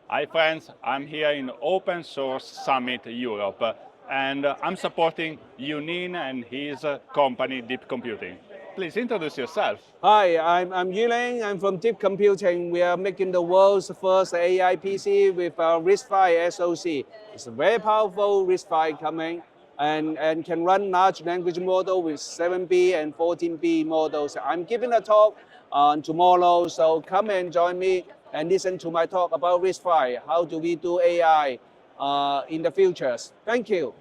Hi friends, I'm here in Open Source Summit Europe and I'm supporting Yunin and his company Deep Computing. Please introduce yourself. Hi, I'm Liang. I'm from Deep Computing. We are making the world's first AI PC with our RISC-V SoC. It's a very powerful RISC-V coming and can run large language model with 7B and 14B models. I'm giving a talk on tomorrow, so come and join me and listen to my talk about RISC-V. How do we do AI in the futures? Thank you.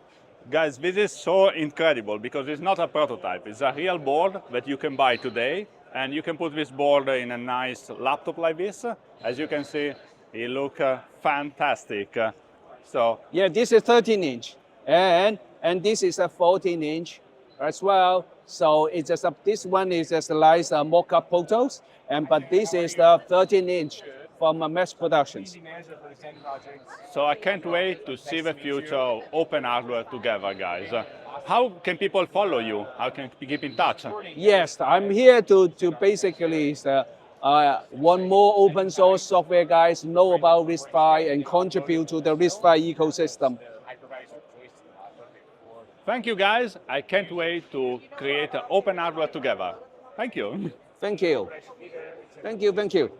Guys, this is so incredible because it's not a prototype. It's a real board that you can buy today, and you can put this board in a nice laptop like this. As you can see, it looks fantastic. Yeah, this is 13-inch, and this is a 14-inch as well. So it's just this one is just like mock-up photos, but this is the 13-inch from mass productions. So I can't wait to see the future of open hardware together, guys. How can people follow you? How can we keep in touch? Yes, I'm here to basically want more open source software guys know about RISC-V and contribute to the RISC-V ecosystem. Thank you, guys. I can't wait to create open hardware together. Thank you. Thank you. Thank you. Thank you.